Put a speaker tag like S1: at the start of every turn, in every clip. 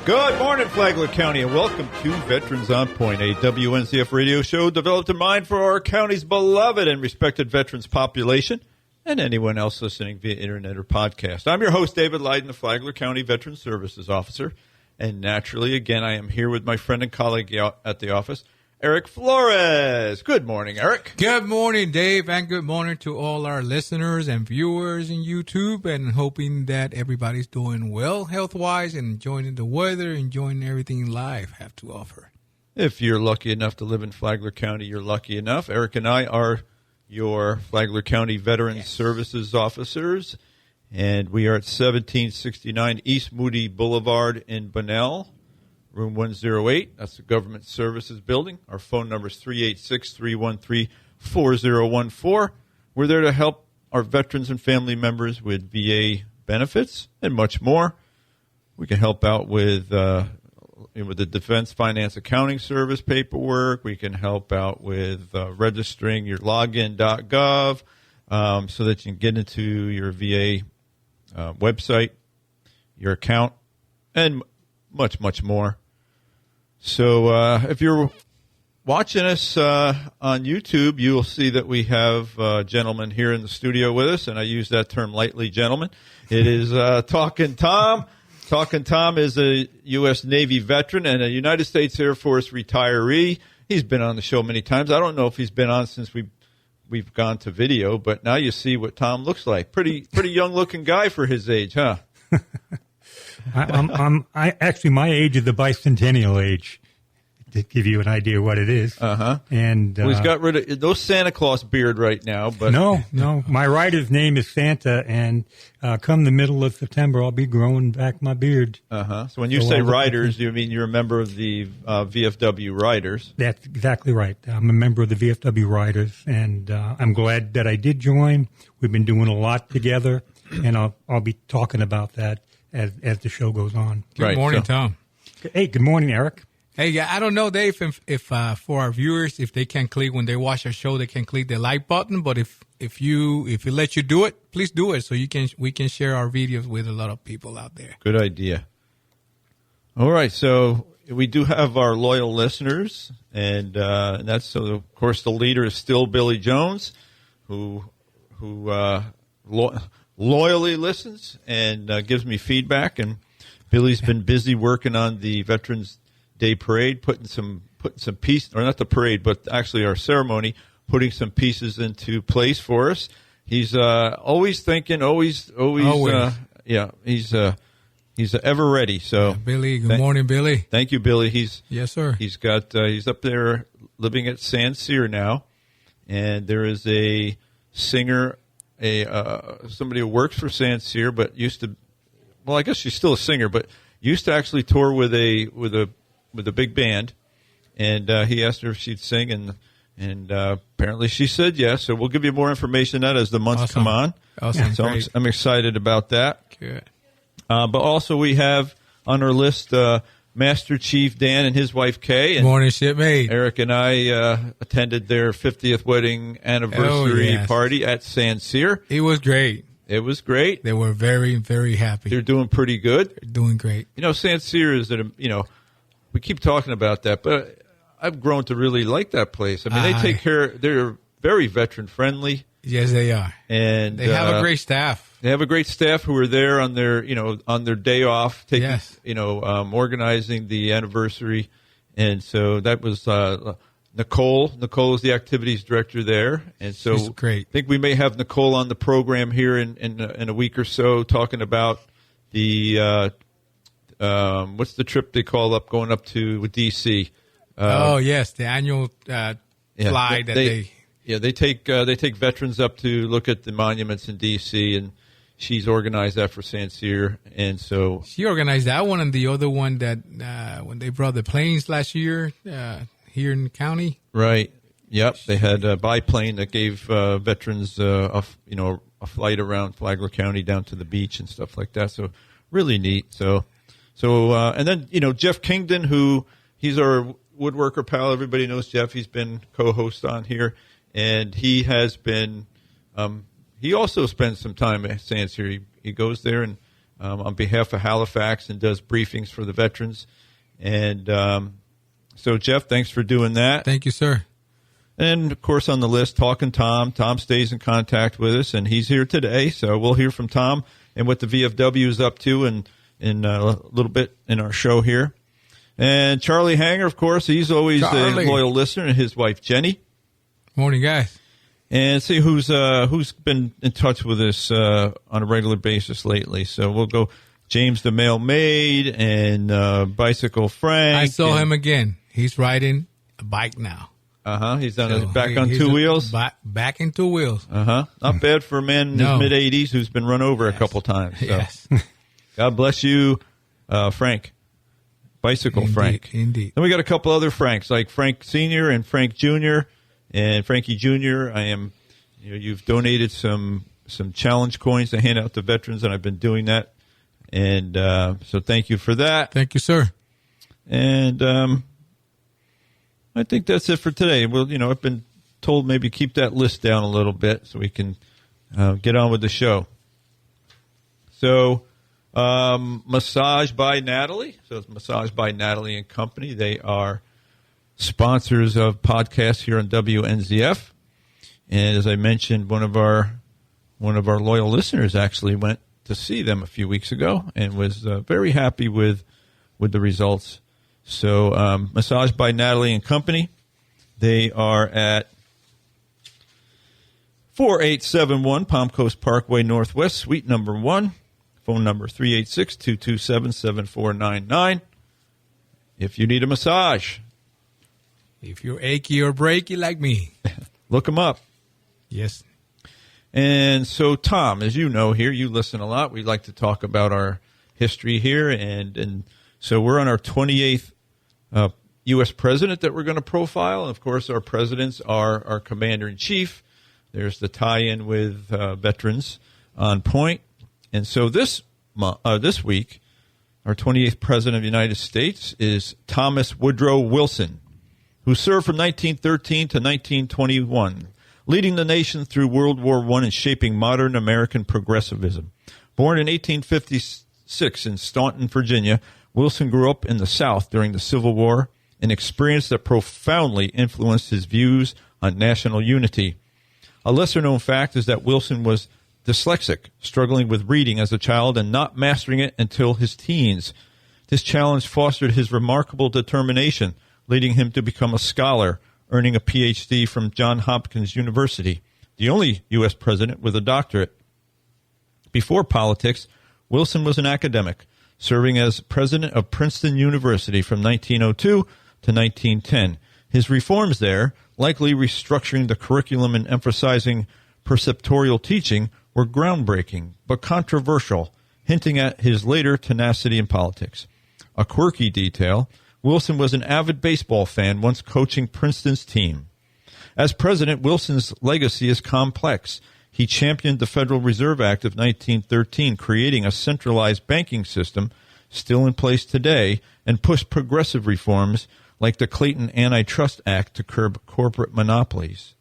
S1: Good morning, Flagler County, and welcome to Veterans on Point, a WNCF radio show developed in mind for our county's beloved and respected veterans population and anyone else listening via internet or podcast. I'm your host, David Leiden, the Flagler County Veteran Services Officer, and naturally, again, I am here with my friend and colleague at the office, Eric Flores. Good morning, Eric.
S2: Good morning, Dave, and good morning to all our listeners and viewers in YouTube, and hoping that everybody's doing well health-wise and enjoying the weather, enjoying everything life have to offer.
S1: If you're lucky enough to live in Flagler County, you're lucky enough. Eric and I are your Flagler County Veterans Services Officers, and we are at 1769 East Moody Boulevard in Bunnell. Room 108, that's the Government Services Building. Our phone number is 386-313-4014. We're there to help our veterans and family members with VA benefits and much more. We can help out with the Defense Finance Accounting Service paperwork. We can help out with registering your login.gov so that you can get into your VA website, your account, and much, much more. So if you're watching us on YouTube, you will see that we have a gentleman here in the studio with us, and I use that term lightly, gentleman. It is Talkin' Tom. Talkin' Tom is a U.S. Navy veteran and a United States Air Force retiree. He's been on the show many times. I don't know if he's been on since we've gone to video, but now you see what Tom looks like. Pretty young-looking guy for his age, huh?
S3: I actually, my age is the bicentennial age, to give you an idea what it is. And
S1: well, he's got rid of no Santa Claus beard right now, but
S3: no. My rider's name is Santa, and come the middle of September, I'll be growing back my beard.
S1: So when you say riders, you mean you're a member of the VFW Riders?
S3: That's exactly right. I'm a member of the VFW Riders, and I'm glad that I did join. We've been doing a lot together, and I'll be talking about that as the show goes on.
S2: Good morning, Tom.
S3: Hey, good morning, Eric.
S2: Hey, yeah, I don't know, Dave, if for our viewers, if they can click when they watch our show, they can click the like button. But if it let you do it, please do it so we can share our videos with a lot of people out there.
S1: Good idea. All right, so we do have our loyal listeners, and that's so. Of course, the leader is still Billy Jones, who loyally listens and gives me feedback. And Billy's been busy working on the Veterans Day Parade, putting some pieces, or not the parade, but actually our ceremony, putting some pieces into place for us. He's always thinking, always. He's ever ready. So
S2: Billy, good morning, Billy.
S1: Thank you, Billy.
S2: Yes, sir.
S1: He's up there living at San Cyr now, and there is a singer. Somebody who works for San Cyr, but used to, well, I guess she's still a singer, but used to actually tour with a big band, and he asked her if she'd sing, and apparently she said yes. So we'll give you more information on that as the months come on.
S2: Awesome.
S1: So I'm excited about that.
S2: Good.
S1: But also we have on our list Master Chief Dan and his wife Kay. And
S2: morning, shipmate.
S1: Eric and I attended their 50th wedding anniversary party at San Cyr.
S2: It was great.
S1: It was great.
S2: They were very, very happy.
S1: They're doing pretty good.
S2: They're doing great.
S1: San Cyr is we keep talking about that, but I've grown to really like that place. I mean, they take care. They're very veteran friendly.
S2: Yes, they are.
S1: And
S2: they have a great staff.
S1: They have a great staff who are there on their day off, organizing the anniversary. And so that was Nicole. Nicole is the activities director there. And so
S2: she's great.
S1: I think we may have Nicole on the program here in a week or so talking about the what's the trip they call up going up to D.C.
S2: The annual fly that they.
S1: Yeah, they take veterans up to look at the monuments in D.C. and she's organized that for San Cyr, and so
S2: she organized that one and the other one that when they brought the planes last year here in the county.
S1: Right. Yep. They had a biplane that gave veterans a flight around Flagler County down to the beach and stuff like that. So really neat. So and then Jeff Kingdon, who he's our woodworker pal. Everybody knows Jeff. He's been co-host on here. And he has been he also spends some time at San Cyr. He goes there and on behalf of Halifax and does briefings for the veterans. And so, Jeff, thanks for doing that.
S2: Thank you, sir.
S1: And, of course, on the list, Talking Tom. Tom stays in contact with us, and he's here today. So we'll hear from Tom and what the VFW is up to in a little bit in our show here. And Charlie Hanger, of course, he's always a loyal listener, and his wife, Jenny.
S2: Morning, guys.
S1: And see who's been in touch with us on a regular basis lately. So we'll go James the Mail Maid and Bicycle Frank.
S2: I saw him again. He's riding a bike now.
S1: He's back on two wheels.
S2: Back in two wheels.
S1: Not bad for a man in his mid-80s who's been run over a couple times. So.
S2: Yes.
S1: God bless you, Frank. Bicycle Frank.
S2: Indeed.
S1: Then we got a couple other Franks, like Frank Sr. and Frank Jr. And Frankie Jr., you've donated some challenge coins to hand out to veterans, and I've been doing that. And so thank you for that.
S2: Thank you, sir.
S1: And I think that's it for today. Well, I've been told maybe keep that list down a little bit so we can get on with the show. So, Massage by Natalie. So it's Massage by Natalie and Company. They are sponsors of podcasts here on WNZF. And as I mentioned, one of our loyal listeners actually went to see them a few weeks ago and was very happy with the results. So, Massage by Natalie and Company. They are at 4871 Palm Coast Parkway Northwest, Suite number 1. Phone number 386-227-7499. If you need a massage.
S2: If you're achy or breaky like me.
S1: Look them up.
S2: Yes.
S1: And so, Tom, as you know here, you listen a lot. We like to talk about our history here. And so we're on our 28th U.S. president that we're going to profile. And, of course, our presidents are our commander-in-chief. There's the tie-in with veterans on point. And so this week, our 28th president of the United States is Thomas Woodrow Wilson, who served from 1913 to 1921, leading the nation through World War I and shaping modern American progressivism. Born in 1856 in Staunton, Virginia, Wilson grew up in the South during the Civil War, an experience that profoundly influenced his views on national unity. A lesser-known fact is that Wilson was dyslexic, struggling with reading as a child and not mastering it until his teens. This challenge fostered his remarkable determination, leading him to become a scholar, earning a Ph.D. from Johns Hopkins University, the only U.S. president with a doctorate. Before politics, Wilson was an academic, serving as president of Princeton University from 1902 to 1910. His reforms there, likely restructuring the curriculum and emphasizing preceptorial teaching, were groundbreaking but controversial, hinting at his later tenacity in politics. A quirky detail, Wilson was an avid baseball fan, once coaching Princeton's team. As president, Wilson's legacy is complex. He championed the Federal Reserve Act of 1913, creating a centralized banking system still in place today, and pushed progressive reforms like the Clayton Antitrust Act to curb corporate monopolies.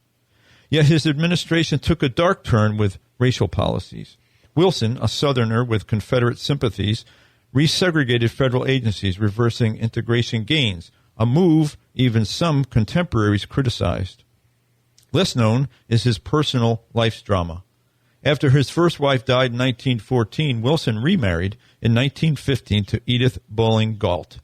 S1: Yet his administration took a dark turn with racial policies. Wilson, a Southerner with Confederate sympathies, resegregated federal agencies, reversing integration gains, a move even some contemporaries criticized. Less known is his personal life's drama. After his first wife died in 1914, Wilson remarried in 1915 to Edith Bowling Galt,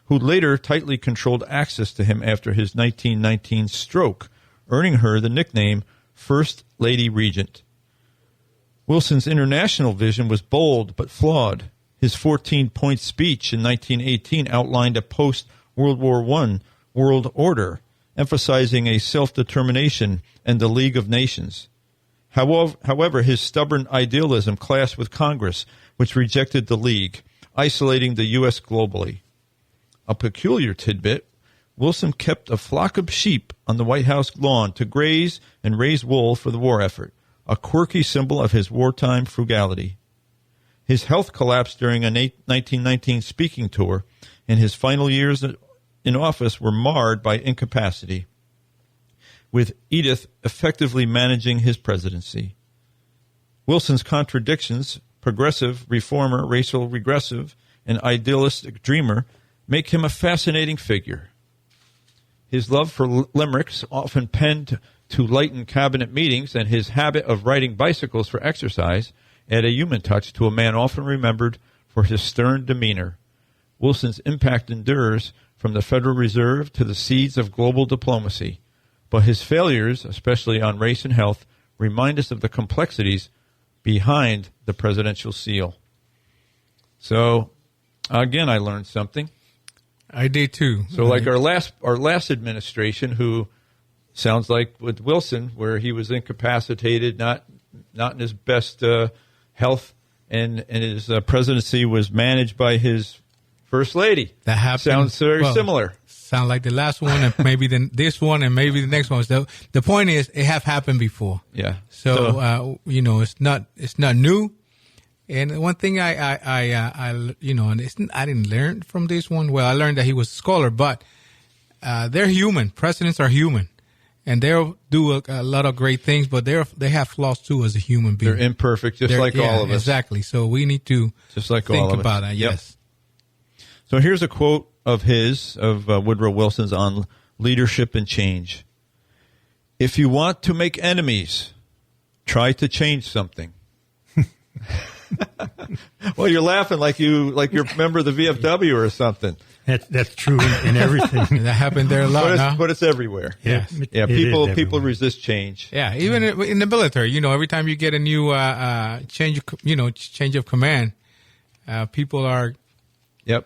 S1: who later tightly controlled access to him after his 1919 stroke, earning her the nickname First Lady Regent. Wilson's international vision was bold but flawed. His 14-point speech in 1918 outlined a post-World War I world order, emphasizing a self-determination and the League of Nations. However, his stubborn idealism clashed with Congress, which rejected the League, isolating the U.S. globally. A peculiar tidbit, Wilson kept a flock of sheep on the White House lawn to graze and raise wool for the war effort, a quirky symbol of his wartime frugality. His health collapsed during a 1919 speaking tour, and his final years in office were marred by incapacity, with Edith effectively managing his presidency. Wilson's contradictions progressive, reformer, racial regressive, and idealistic dreamer make him a fascinating figure. His love for limericks, often penned to lighten cabinet meetings, and his habit of riding bicycles for exercise add a human touch to a man often remembered for his stern demeanor. Wilson's impact endures from the Federal Reserve to the seeds of global diplomacy, but his failures, especially on race and health, remind us of the complexities behind the presidential seal. So, again, I learned something.
S2: I did too.
S1: So, like our last administration, who sounds like with Wilson, where he was incapacitated, not in his best health, and his presidency was managed by his first lady.
S2: That happened.
S1: Sounds very similar.
S2: Sound like the last one, and maybe this one, and maybe the next one. So the point is, it have happened before.
S1: Yeah.
S2: So it's not new. And one thing I didn't learn from this one. Well, I learned that he was a scholar, but they're human. Presidents are human, and they'll do a lot of great things, but they have flaws too as a human being.
S1: They're imperfect, just like all of us.
S2: Exactly. So we need to
S1: just like
S2: think
S1: all of
S2: about
S1: us.
S2: that. Yes.
S1: So here's a quote of Woodrow Wilson's on leadership and change. If you want to make enemies, try to change something. Well, you're laughing like you're a member of the VFW or something.
S3: That's true in everything.
S2: That happened there a lot,
S1: but it's everywhere.
S2: Yes.
S1: Yeah, people resist change.
S2: Yeah, even in the military, every time you get a new change of command, people are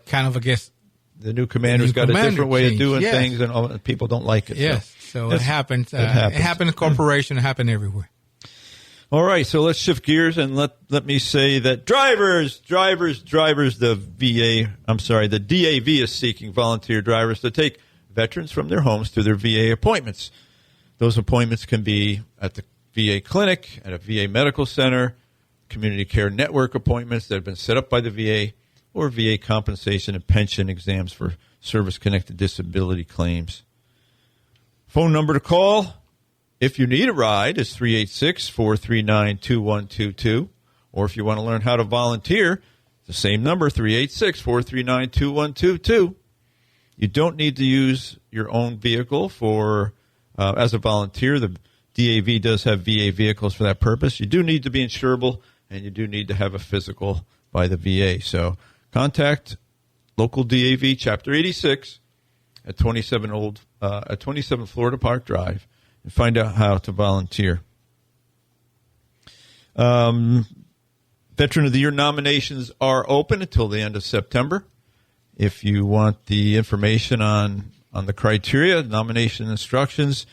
S2: kind of against.
S1: The new commander's got a different way of doing things, and people don't like it.
S2: Yes, so it happens. It happens in corporation. It happens everywhere.
S1: All right, so let's shift gears and let me say that drivers, the DAV is seeking volunteer drivers to take veterans from their homes to their VA appointments. Those appointments can be at the VA clinic, at a VA medical center, community care network appointments that have been set up by the VA, or VA compensation and pension exams for service-connected disability claims. Phone number to call, if you need a ride, is 386-439-2122. Or if you want to learn how to volunteer, the same number, 386-439-2122. You don't need to use your own vehicle for as a volunteer. The DAV does have VA vehicles for that purpose. You do need to be insurable, and you do need to have a physical by the VA. So contact local DAV, Chapter 86, at 27 Florida Park Drive, and find out how to volunteer. Veteran of the Year nominations are open until the end of September. If you want the information on the criteria, nomination instructions,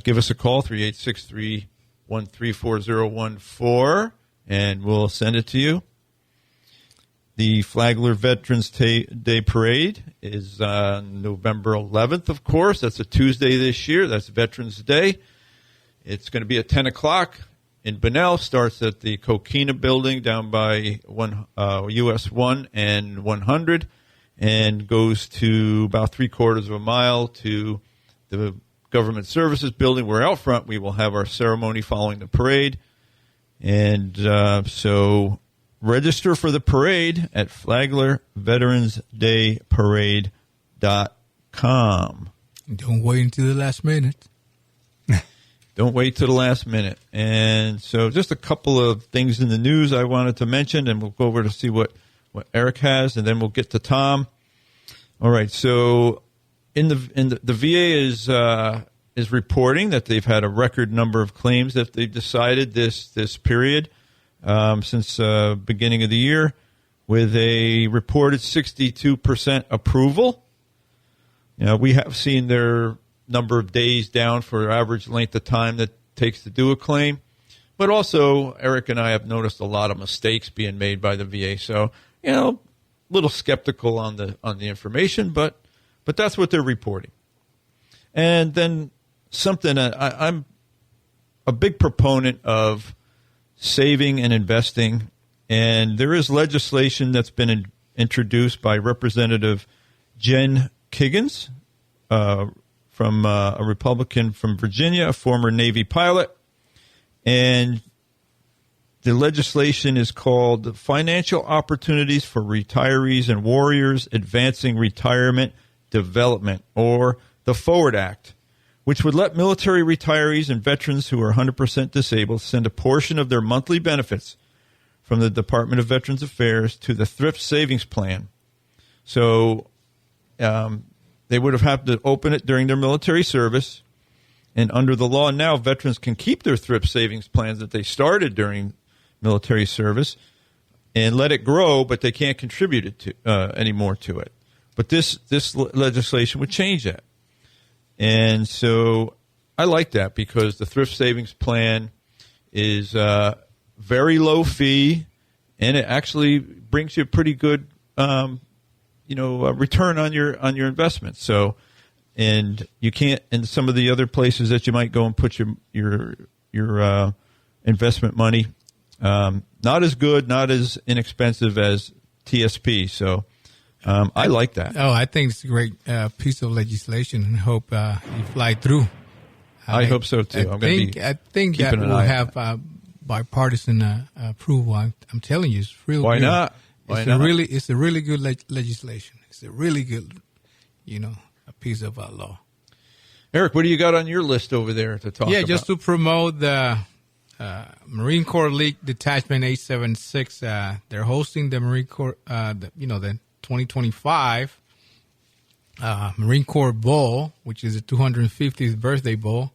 S1: give us a call, 386-313-4014, and we'll send it to you. The Flagler Veterans Day Parade is on November 11th, of course. That's a Tuesday this year. That's Veterans Day. It's going to be at 10 o'clock in Bunnell. Starts at the Coquina Building down by US 1 and 100 and goes to about 3/4 of a mile to the Government Services Building, where out front we will have our ceremony following the parade. And so register for the parade at flaglerveteransdayparade.com.
S2: Don't wait until the last minute.
S1: Don't wait till the last minute. And so just a couple of things in the news I wanted to mention, and we'll go over to see what Eric has, and then we'll get to Tom. All right, so the VA is reporting that they've had a record number of claims that they've decided this period since beginning of the year, with a reported 62% approval. We have seen their number of days down for average length of time that takes to do a claim, but also Eric and I have noticed a lot of mistakes being made by the VA. So, a little skeptical on the information, but that's what they're reporting. And then something I'm a big proponent of saving and investing, and there is legislation that's been introduced by Representative Jen Kiggins from a Republican from Virginia, a former Navy pilot, and The legislation is called Financial Opportunities for Retirees and Warriors Advancing Retirement Development, or the Forward Act, which would let military retirees and veterans who are 100% disabled send a portion of their monthly benefits from the Department of Veterans Affairs to the Thrift Savings Plan. So they would have had to open it during their military service. And under the law now, veterans can keep their thrift savings plans that they started during military service and let it grow, but they can't contribute it to anymore to it. But this legislation would change that. And so I like that because the thrift savings plan is very low fee, and it actually brings you a pretty good return on your investment. So, and you can't, in some of the other places that you might go and put your investment money, not as good, not as inexpensive as TSP. So, I like that.
S2: Oh, I think it's a great piece of legislation, and hope you fly through.
S1: I hope so too.
S2: I think that will have bipartisan approval. I'm telling you, it's real.
S1: Why
S2: good.
S1: not? Why not?
S2: It's a really good legislation. It's a really good, a piece of law.
S1: Eric, what do you got on your list over there to talk about?
S2: Yeah, just to promote the Marine Corps League Detachment 876. They're hosting the Marine Corps, the 2025 Marine Corps Bowl, which is the 250th birthday bowl.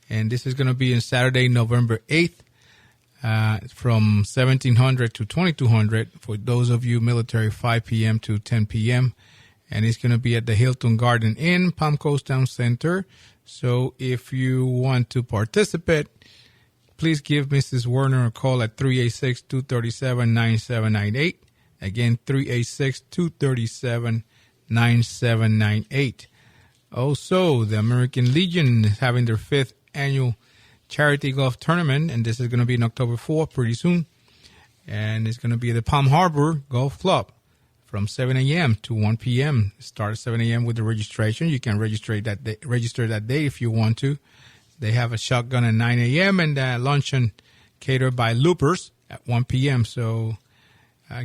S2: And this is going to be on Saturday, November 8th, from 1700 to 2200. For those of you military, 5 p.m. to 10 p.m. And it's going to be at the Hilton Garden Inn, Palm Coast Town Center. So if you want to participate, please give Mrs. Werner a call at 386-237-9798. Again, 386-237-9798. Also, the American Legion is having their 5th annual charity golf tournament, and this is going to be on October 4th, pretty soon. And it's going to be at the Palm Harbor Golf Club from 7 a.m. to 1 p.m. Start at 7 a.m. with the registration. You can register that day if you want to. They have a shotgun at 9 a.m. and luncheon catered by Loopers at 1 p.m. So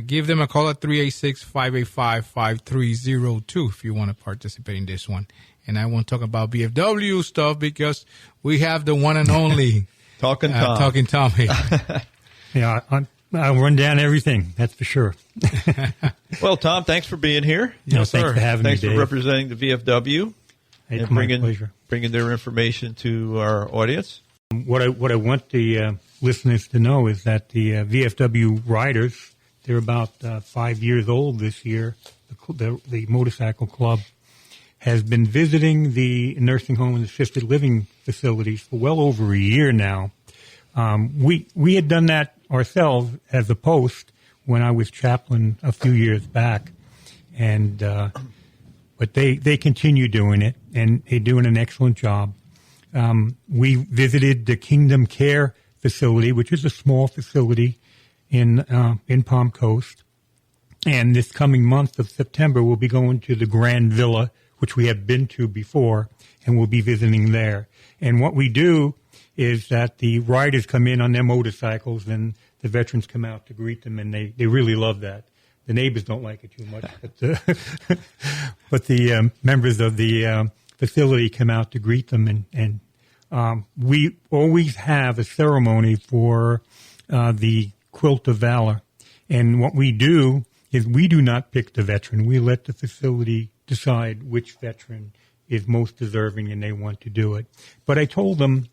S2: give them a call at 386-585-5302 if you want to participate in this one. And I won't talk about BFW stuff because we have the one and only
S1: Talking Tom.
S2: Talking Tom here.
S3: Yeah, I'll run down everything, that's for sure.
S1: Well, Tom, thanks for being here.
S3: Yes, thanks for having
S1: Thanks
S3: me,
S1: for
S3: Dave.
S1: representing the VFW
S3: It's
S1: and
S3: my pleasure.
S1: bringing their information to our audience.
S3: What I want the listeners to know is that the VFW riders, they're about 5 years old this year. The motorcycle club has been visiting the nursing home and assisted living facilities for well over a year now. We had done that ourselves as a post when I was chaplain a few years back, and but they continue doing it, and they're doing an excellent job. We visited the Kingdom Care facility, which is a small facility in Palm Coast, and this coming month of September we'll be going to the Grand Villa, which we have been to before, and we'll be visiting there. And what we do is that the riders come in on their motorcycles and the veterans come out to greet them, and they really love that. The neighbors don't like it too much, but the members of the facility come out to greet them, and we always have a ceremony for the Quilt of Valor. And what we do is we do not pick the veteran. We let the facility decide which veteran is most deserving and they want to do it. But I told them,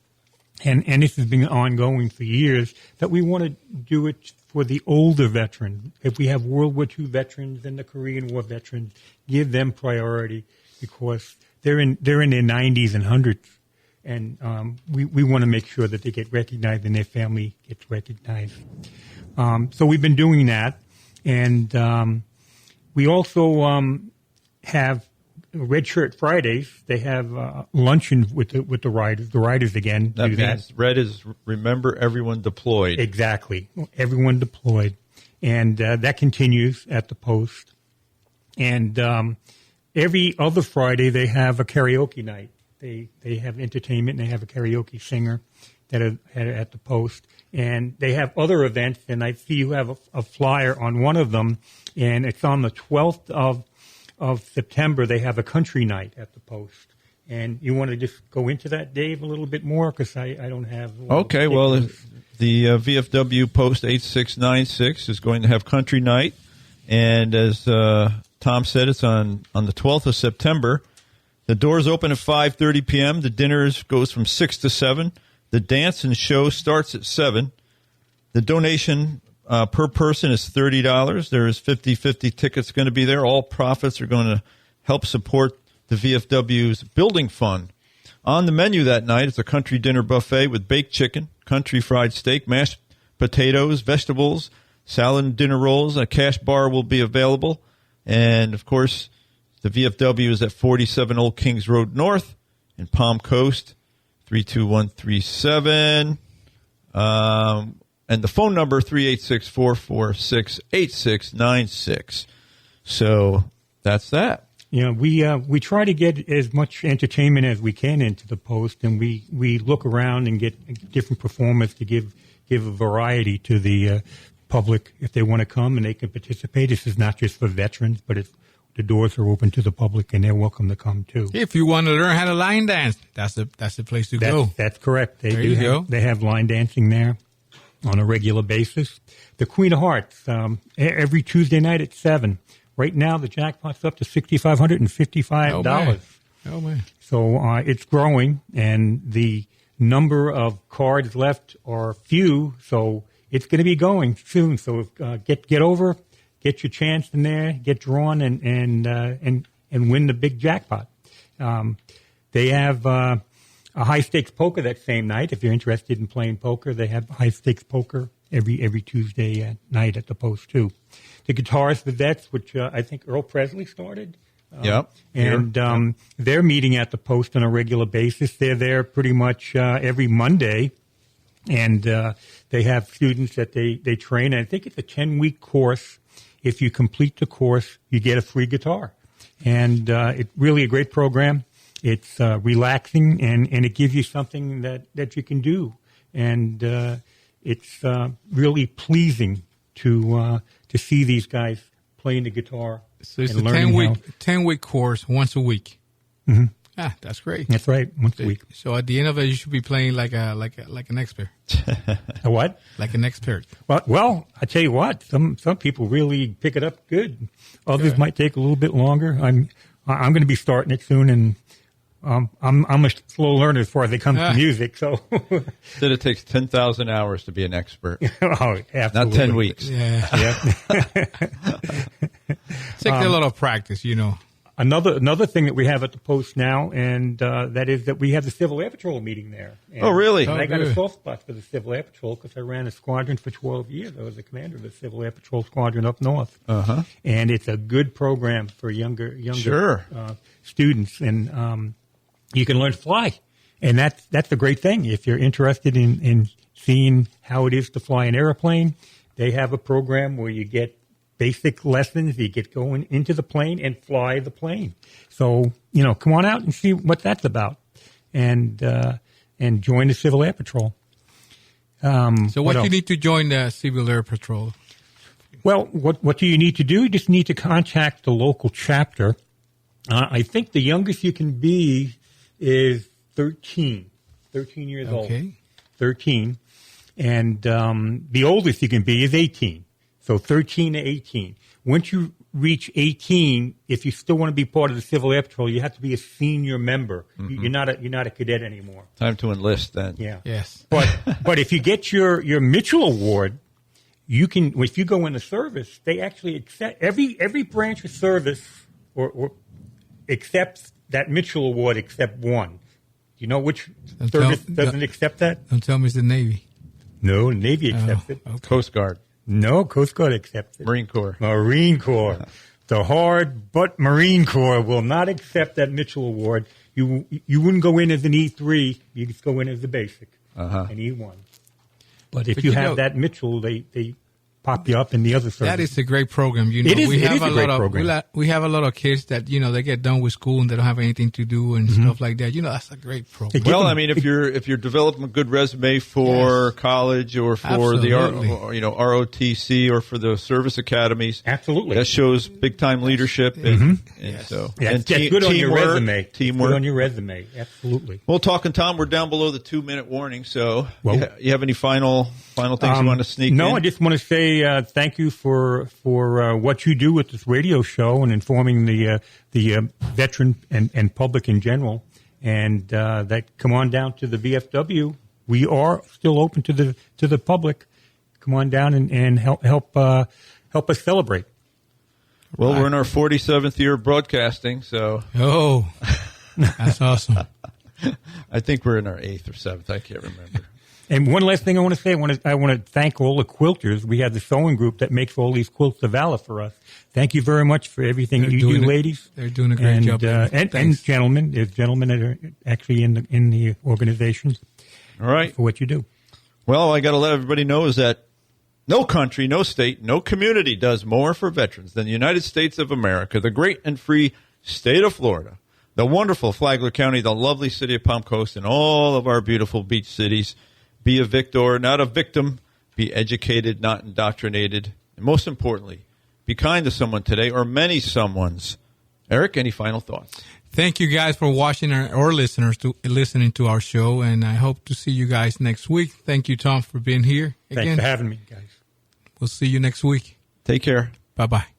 S3: and this has been ongoing for years, that we want to do it for the older veterans. If we have World War II veterans and the Korean War veterans, give them priority because they're in their 90s and 100s. And we want to make sure that they get recognized and their family gets recognized. So we've been doing that. And we also have Red Shirt Fridays. They have luncheon with the riders. The riders again
S1: That
S3: do
S1: means
S3: that.
S1: red is remember everyone deployed.
S3: Exactly, everyone deployed, and that continues at the post. And every other Friday they have a karaoke night. They have entertainment and they have a karaoke singer that are at the post. And they have other events, and I see you have a flyer on one of them, and it's on the 12th of September. They have a country night at the post. And you want to just go into that, Dave, a little bit more? Because I don't have...
S1: Okay, well, the VFW Post 8696 is going to have country night. And as Tom said, it's on the 12th of September. The doors open at 5:30 p.m. The dinners goes from 6 to 7. The dance and show starts at 7. The donation per person is $30. There is 50-50 tickets going to be there. All profits are going to help support the VFW's building fund. On the menu that night is a country dinner buffet with baked chicken, country fried steak, mashed potatoes, vegetables, salad and dinner rolls. A cash bar will be available. And, of course, the VFW is at 47 Old Kings Road North in Palm Coast, 32137. And the phone number, 386-446-8696. So that's that.
S3: Yeah, we try to get as much entertainment as we can into the Post, and we look around and get different performers to give a variety to the public if they want to come and they can participate. This is not just for veterans, but the doors are open to the public and they're welcome to come too.
S2: If you want to learn how to line dance, that's the place to go.
S3: That's correct.
S2: There you go.
S3: They have line dancing there on a regular basis. The Queen of Hearts, every Tuesday night at 7. Right now, the jackpot's up to $6,555.
S2: Oh, man.
S3: So it's growing, and the number of cards left are few, so it's going to be going soon. So get over, get your chance in there, get drawn, and win the big jackpot. They have a high-stakes poker that same night. If you're interested in playing poker, they have high-stakes poker every Tuesday night at the Post, too. The Guitars, the Vets, which I think Earl Presley started.
S1: Yep.
S3: And they're meeting at the Post on a regular basis. They're there pretty much every Monday. And they have students that they train. And I think it's a 10-week course. If you complete the course, you get a free guitar. And it's really a great program. It's relaxing, and it gives you something that you can do. And it's really pleasing to see these guys playing the guitar.
S2: So it's a 10-week course once a week.
S3: Mm-hmm.
S2: Ah, that's great.
S3: That's right, once a week.
S2: So at the end of it, you should be playing like an expert.
S3: A what?
S2: Like an expert.
S3: Well, I tell you what, some people really pick it up good. Others might take a little bit longer. I'm going to be starting it soon, and I'm a slow learner as far as it comes to music. So
S1: Said it takes 10,000 hours to be an expert.
S3: Oh, absolutely.
S1: Not 10 weeks.
S2: Yeah. Take a lot of practice, you know.
S3: Another thing that we have at the Post now, and that is that we have the Civil Air Patrol meeting there. And,
S1: Oh, really?
S3: And I got
S2: good.
S3: a soft spot for the Civil Air Patrol because I ran a squadron for 12 years. I was the commander of the Civil Air Patrol squadron up north.
S1: Uh-huh.
S3: And it's a good program for younger
S1: Sure.
S3: students, and you can learn to fly. And that's the great thing. If you're interested in seeing how it is to fly an airplane, they have a program where you get basic lessons. You get going into the plane and fly the plane. So, come on out and see what that's about, and join the Civil Air Patrol.
S2: So what do you
S3: else?
S2: need to join the Civil Air Patrol?
S3: Well, what do you need to do? You just need to contact the local chapter. I think the youngest you can be is 13 years old.
S2: Okay.
S3: 13. And the oldest you can be is 18. So 13 to 18. Once you reach 18, if you still want to be part of the Civil Air Patrol, you have to be a senior member. Mm-hmm. You're not a cadet anymore.
S1: Time to enlist then.
S3: Yeah.
S2: Yes.
S3: But if you get your Mitchell Award, you can. If you go in the service, they actually accept every branch of service or accepts that Mitchell Award except one. You know which service doesn't accept that?
S2: Don't tell me it's the Navy.
S3: No, the Navy accepts it.
S2: Okay.
S1: Coast Guard.
S3: No, Coast Guard accepts it.
S1: Marine Corps.
S3: Marine Corps. The hard but Marine Corps will not accept that Mitchell Award. You wouldn't go in as an E3. You just go in as a basic, an E1. But if you have that Mitchell, they pop you up in the other service.
S2: That is a great program. You know,
S3: It is a great
S2: lot
S3: program.
S2: of we have a lot of kids that they get done with school and they don't have anything to do and stuff like that. That's a great program.
S1: Well, I mean, if you're developing a good resume for college or for
S2: Absolutely.
S1: the ROTC or for the service academies,
S3: Absolutely.
S1: that shows big time leadership. And so
S3: That's
S1: and
S3: good on your
S1: teamwork,
S3: resume.
S1: Teamwork.
S3: Good on your resume. Absolutely.
S1: Well, talking Tom, we're down below the 2-minute warning. So,
S3: Well,
S1: you have any final things you want to sneak in?
S3: No, I just want to say thank you for what you do with this radio show and informing the veteran and public in general. And that come on down to the VFW. We are still open to the public. Come on down and help us celebrate.
S1: Well, we're in our 47th year of broadcasting, so
S2: Oh, that's awesome.
S1: I think we're in our 8th or 7th. I can't remember.
S3: And one last thing I want to say, I want to thank all the quilters. We have the sewing group that makes all these quilts of valor for us. Thank you very much for everything you do, ladies.
S2: They're doing a great job.
S3: And gentlemen. There's gentlemen that are actually in the organizations.
S1: All right.
S3: For what you do.
S1: Well, I got to let everybody know is that no country, no state, no community does more for veterans than the United States of America, the great and free state of Florida, the wonderful Flagler County, the lovely city of Palm Coast, and all of our beautiful beach cities. Be a victor, not a victim. Be educated, not indoctrinated. And most importantly, be kind to someone today or many someones. Eric, any final thoughts?
S2: Thank you guys for watching or listening to our show, and I hope to see you guys next week. Thank you, Tom, for being here again.
S3: Thanks for having me, guys.
S2: We'll see you next week.
S1: Take care.
S2: Bye-bye.